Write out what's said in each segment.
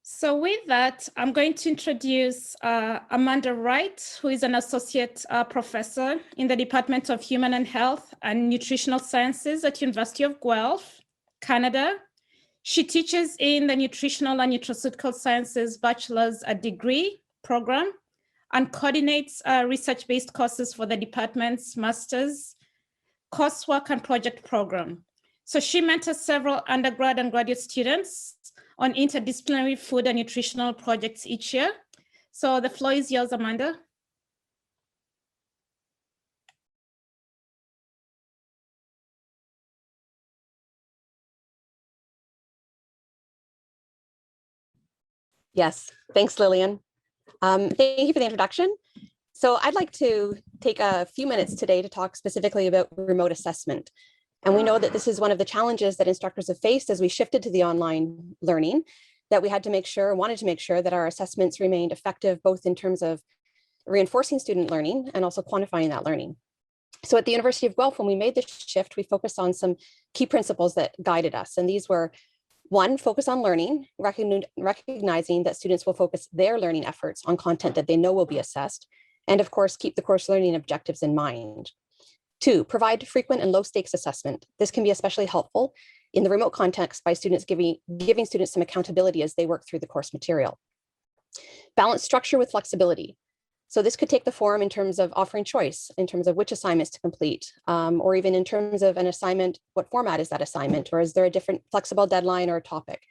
So with that, I'm going to introduce Amanda Wright, who is an associate professor in the Department of Human and Health and Nutritional Sciences at University of Guelph, Canada. She teaches in the Nutritional and Nutraceutical Sciences Bachelor's Degree program and coordinates research-based courses for the department's master's coursework and project program. So she mentors several undergrad and graduate students on interdisciplinary food and nutritional projects each year. So the floor is yours, Amanda. Yes, thanks, Lillian. Thank you for the introduction. So I'd like to take a few minutes today to talk specifically about remote assessment. And we know that this is one of the challenges that instructors have faced as we shifted to the online learning, that we had to make sure, wanted to make sure that our assessments remained effective, both in terms of reinforcing student learning and also quantifying that learning. So at the University of Guelph, when we made the shift, we focused on some key principles that guided us. And these were: one, focus on learning, recognizing that students will focus their learning efforts on content that they know will be assessed. And of course, keep the course learning objectives in mind. Two, provide frequent and low stakes assessment. This can be especially helpful in the remote context by students giving students some accountability as they work through the course material. Balance structure with flexibility. So this could take the form in terms of offering choice, in terms of which assignments to complete, or even in terms of an assignment, what format is that assignment, or is there a different flexible deadline or a topic?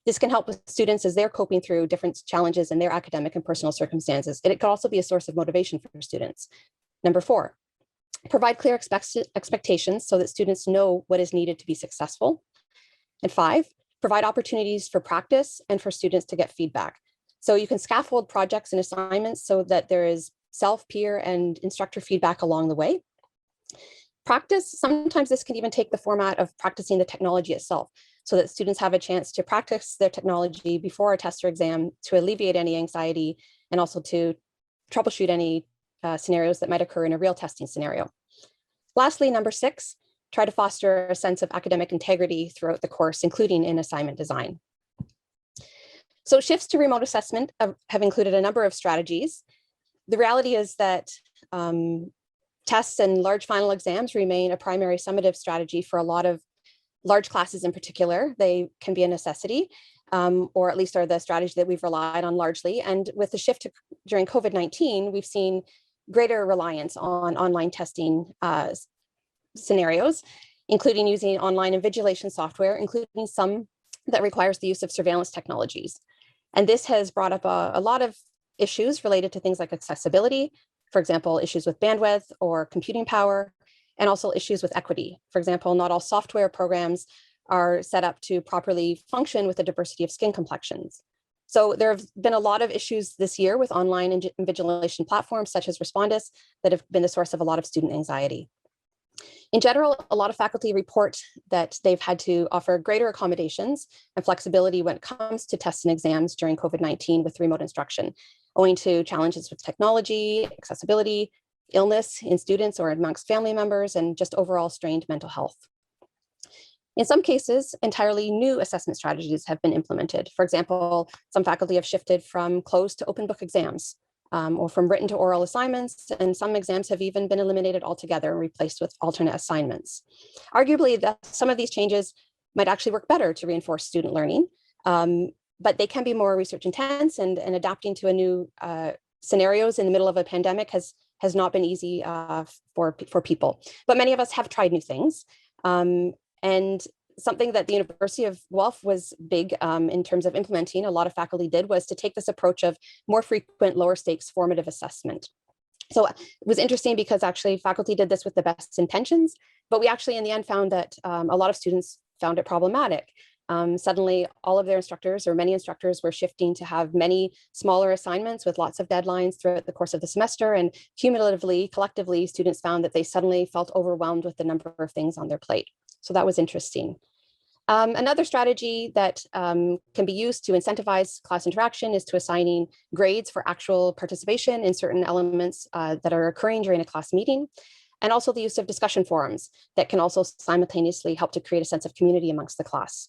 This can help with students as they're coping through different challenges in their academic and personal circumstances. And it could also be a source of motivation for students. Number four, provide clear expectations so that students know what is needed to be successful. And five, provide opportunities for practice and for students to get feedback. So you can scaffold projects and assignments so that there is self, peer, and instructor feedback along the way. Practice, sometimes this can even take the format of practicing the technology itself, so that students have a chance to practice their technology before a test or exam to alleviate any anxiety and also to troubleshoot any scenarios that might occur in a real testing scenario. Lastly, number six, try to foster a sense of academic integrity throughout the course, including in assignment design. So shifts to remote assessment have included a number of strategies. The reality is that tests and large final exams remain a primary summative strategy for a lot of large classes in particular. They can be a necessity, or at least are the strategy that we've relied on largely. And with the shift during COVID-19, we've seen greater reliance on online testing scenarios, including using online invigilation software, including some that requires the use of surveillance technologies. And this has brought up a lot of issues related to things like accessibility, for example, issues with bandwidth or computing power, and also issues with equity. For example, not all software programs are set up to properly function with a diversity of skin complexions. So there have been a lot of issues this year with online invigilation platforms such as Respondus that have been the source of a lot of student anxiety. In general, a lot of faculty report that they've had to offer greater accommodations and flexibility when it comes to tests and exams during COVID-19 with remote instruction, owing to challenges with technology, accessibility, illness in students or amongst family members, and just overall strained mental health. In some cases, entirely new assessment strategies have been implemented. For example, some faculty have shifted from closed to open book exams, or from written to oral assignments, and some exams have even been eliminated altogether and replaced with alternate assignments. Arguably, some of these changes might actually work better to reinforce student learning, but they can be more research intense, and adapting to a new scenarios in the middle of a pandemic has not been easy for people. But many of us have tried new things. And something that the University of Guelph was big in terms of implementing, a lot of faculty did, was to take this approach of more frequent, lower stakes formative assessment. So it was interesting because actually faculty did this with the best intentions, but we actually in the end found that a lot of students found it problematic. Suddenly all of their instructors, or many instructors, were shifting to have many smaller assignments with lots of deadlines throughout the course of the semester, and cumulatively, collectively, students found that they suddenly felt overwhelmed with the number of things on their plate. So that was interesting. Another strategy that can be used to incentivize class interaction is to assigning grades for actual participation in certain elements that are occurring during a class meeting, and also the use of discussion forums that can also simultaneously help to create a sense of community amongst the class.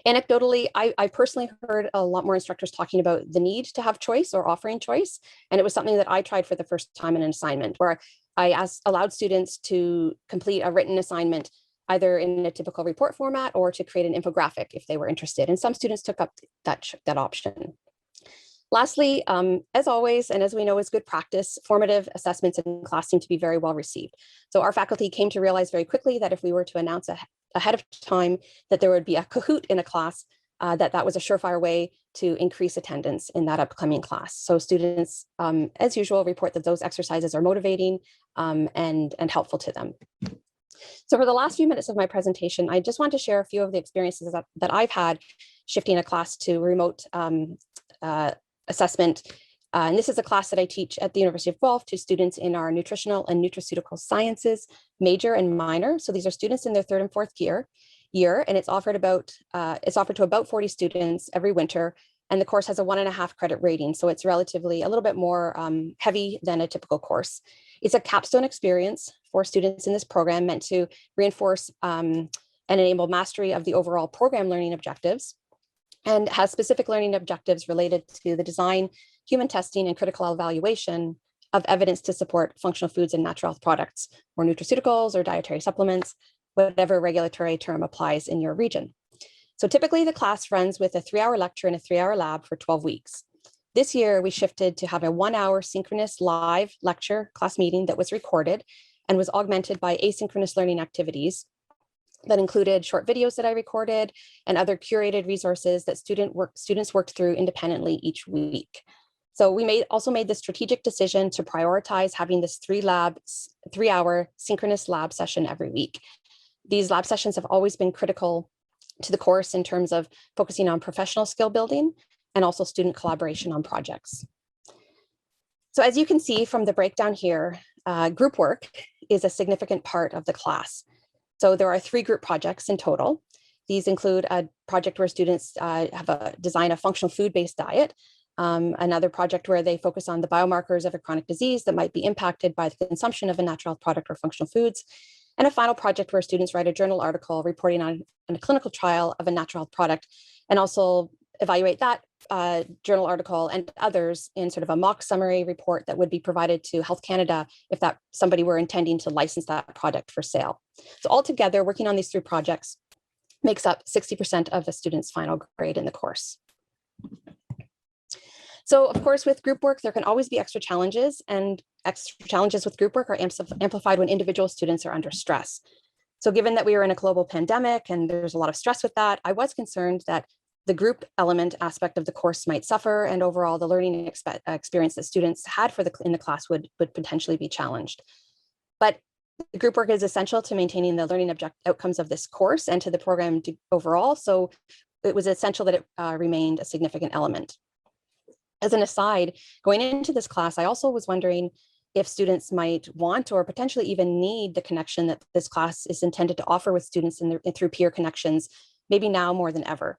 Anecdotally, I personally heard a lot more instructors talking about the need to have choice or offering choice. And it was something that I tried for the first time in an assignment where I allowed students to complete a written assignment either in a typical report format or to create an infographic if they were interested. And some students took up that option. Lastly, as always, and as we know is good practice, formative assessments in class seem to be very well received. So our faculty came to realize very quickly that if we were to announce ahead of time that there would be a Kahoot in a class, that was a surefire way to increase attendance in that upcoming class. So students, as usual, report that those exercises are motivating and helpful to them. So for the last few minutes of my presentation, I just want to share a few of the experiences that I've had shifting a class to remote assessment. And this is a class that I teach at the University of Guelph to students in our nutritional and nutraceutical sciences major and minor. So these are students in their third and fourth year, and it's offered to about 40 students every winter. And the course has a 1.5 credit rating. So it's relatively a little bit more heavy than a typical course. It's a capstone experience for students in this program meant to reinforce and enable mastery of the overall program learning objectives, and has specific learning objectives related to the design, human testing, and critical evaluation of evidence to support functional foods and natural health products, or nutraceuticals or dietary supplements, whatever regulatory term applies in your region. So typically the class runs with a 3-hour lecture and a 3-hour lab for 12 weeks. This year we shifted to have a 1-hour synchronous live lecture class meeting that was recorded and was augmented by asynchronous learning activities that included short videos that I recorded and other curated resources that students worked through independently each week. So we also made the strategic decision to prioritize having this 3-hour synchronous lab session every week. These lab sessions have always been critical to the course in terms of focusing on professional skill building and also student collaboration on projects. So as you can see from the breakdown here, group work is a significant part of the class. So there are 3 group projects in total. These include a project where students design a functional food-based diet, another project where they focus on the biomarkers of a chronic disease that might be impacted by the consumption of a natural health product or functional foods, and a final project where students write a journal article reporting on a clinical trial of a natural health product, and also evaluate that journal article and others in sort of a mock summary report that would be provided to Health Canada if somebody were intending to license that product for sale. So altogether, working on these 3 projects makes up 60% of the student's final grade in the course. So of course, with group work, there can always be extra challenges, and extra challenges with group work are amplified when individual students are under stress. So given that we were in a global pandemic and there's a lot of stress with that, I was concerned that the group element aspect of the course might suffer, and overall the learning experience that students had in the class would potentially be challenged. But the group work is essential to maintaining the learning outcomes of this course and to the program overall. So it was essential that it remained a significant element. As an aside, going into this class, I also was wondering if students might want or potentially even need the connection that this class is intended to offer with students through peer connections, maybe now more than ever.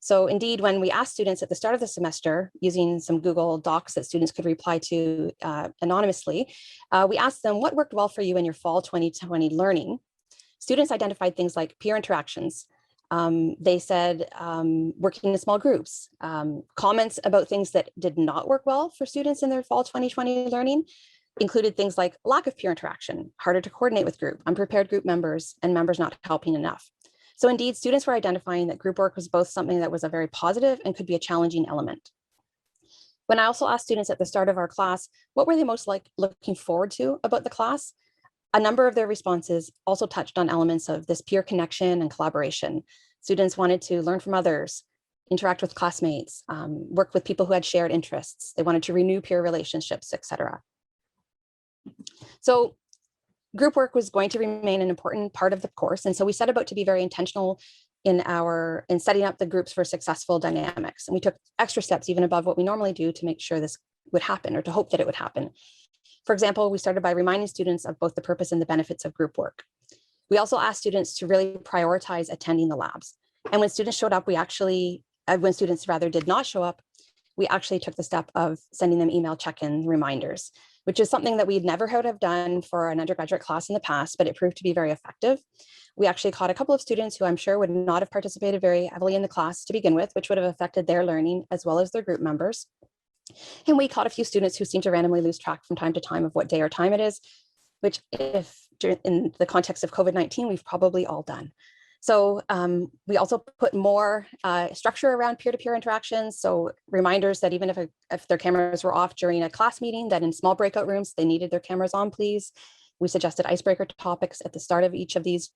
So indeed, when we asked students at the start of the semester, using some Google Docs that students could reply to anonymously, we asked them what worked well for you in your fall 2020 learning. Students identified things like peer interactions. They said working in small groups, comments about things that did not work well for students in their fall 2020 learning included things like lack of peer interaction, harder to coordinate with group, unprepared group members, and members not helping enough. So indeed, students were identifying that group work was both something that was a very positive and could be a challenging element. When I also asked students at the start of our class, what were they most looking forward to about the class? A number of their responses also touched on elements of this peer connection and collaboration. Students wanted to learn from others, interact with classmates, work with people who had shared interests. They wanted to renew peer relationships, etc. So group work was going to remain an important part of the course. And so we set about to be very intentional in setting up the groups for successful dynamics. And we took extra steps even above what we normally do to make sure this would happen, or to hope that it would happen. For example, we started by reminding students of both the purpose and the benefits of group work. We also asked students to really prioritize attending the labs. And when students showed up, when students rather did not show up, we actually took the step of sending them email check-in reminders. which is something that we'd never would have done for an undergraduate class in the past, but it proved to be very effective. We actually caught a couple of students who I'm sure would not have participated very heavily in the class to begin with, which would have affected their learning as well as their group members. And we caught a few students who seem to randomly lose track from time to time of what day or time it is, which if in the context of COVID-19, we've probably all done. So we also put more structure around peer-to-peer interactions. So reminders that even if their cameras were off during a class meeting, that in small breakout rooms, they needed their cameras on, please. We suggested icebreaker topics at the start of each of these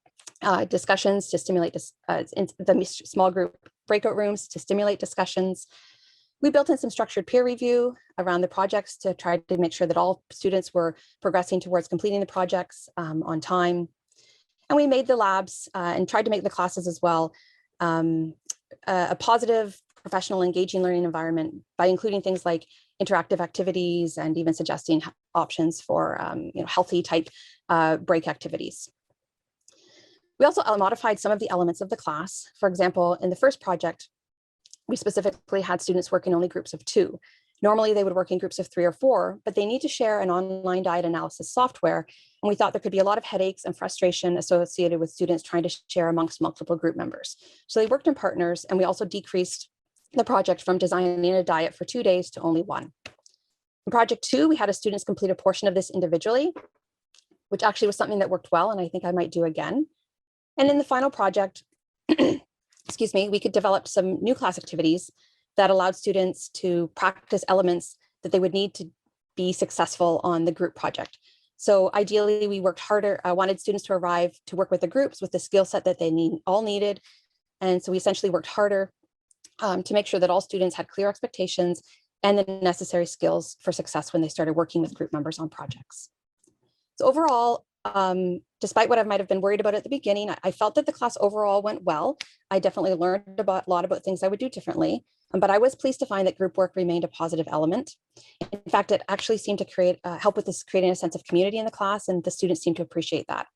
discussions to stimulate the small group breakout rooms to stimulate discussions. We built in some structured peer review around the projects to try to make sure that all students were progressing towards completing the projects on time. And we made the labs and tried to make the classes as well a positive, professional, engaging learning environment by including things like interactive activities and even suggesting options for healthy type break activities. We also modified some of the elements of the class. For example, in the first project, we specifically had students work in only groups of 2. Normally they would work in groups of 3 or 4, but they need to share an online diet analysis software. And we thought there could be a lot of headaches and frustration associated with students trying to share amongst multiple group members. So they worked in partners, and we also decreased the project from designing a diet for 2 days to only 1. In project 2, we had students complete a portion of this individually, which actually was something that worked well, and I think I might do again. And in the final project, excuse me, we could develop some new class activities that allowed students to practice elements that they would need to be successful on the group project. So ideally, we worked harder, wanted students to arrive to work with the groups with the skill set that they all needed. And so we essentially worked harder to make sure that all students had clear expectations and the necessary skills for success when they started working with group members on projects. So overall, despite what I might have been worried about at the beginning, I felt that the class overall went well. I definitely learned a lot about things I would do differently, but I was pleased to find that group work remained a positive element. In fact, it actually seemed to help with creating a sense of community in the class, and the students seemed to appreciate that.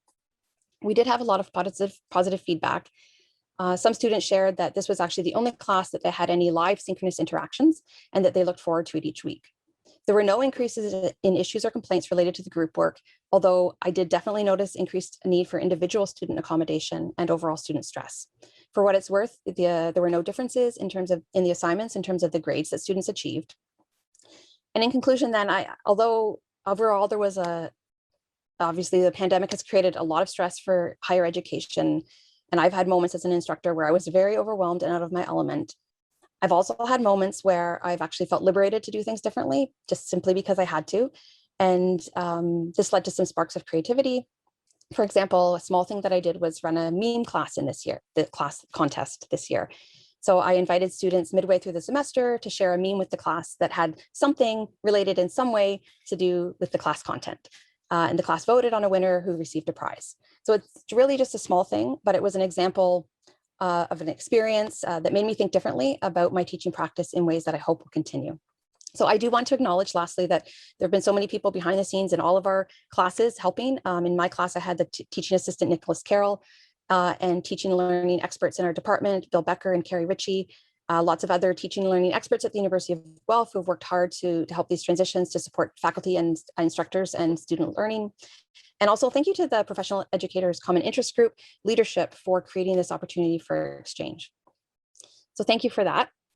We did have a lot of positive feedback. Some students shared that this was actually the only class that they had any live synchronous interactions and that they looked forward to it each week. There were no increases in issues or complaints related to the group work, although I did definitely notice increased need for individual student accommodation and overall student stress. For what it's worth, there were no differences in the assignments in terms of the grades that students achieved. And in conclusion then, although overall there was obviously the pandemic has created a lot of stress for higher education, and I've had moments as an instructor where I was very overwhelmed and out of my element. I've also had moments where I've actually felt liberated to do things differently, just simply because I had to. And this led to some sparks of creativity. For example, a small thing that I did was run a meme class the class contest this year. So I invited students midway through the semester to share a meme with the class that had something related in some way to do with the class content. And the class voted on a winner who received a prize. So it's really just a small thing, but it was an example of an experience that made me think differently about my teaching practice in ways that I hope will continue. So I do want to acknowledge lastly that there have been so many people behind the scenes in all of our classes helping. In my class, I had the teaching assistant, Nicholas Carroll, and teaching and learning experts in our department, Bill Becker and Carrie Ritchie, lots of other teaching and learning experts at the University of Guelph who have worked hard to help these transitions to support faculty and instructors and student learning. And also thank you to the Professional Educators Common Interest Group leadership for creating this opportunity for exchange. So thank you for that.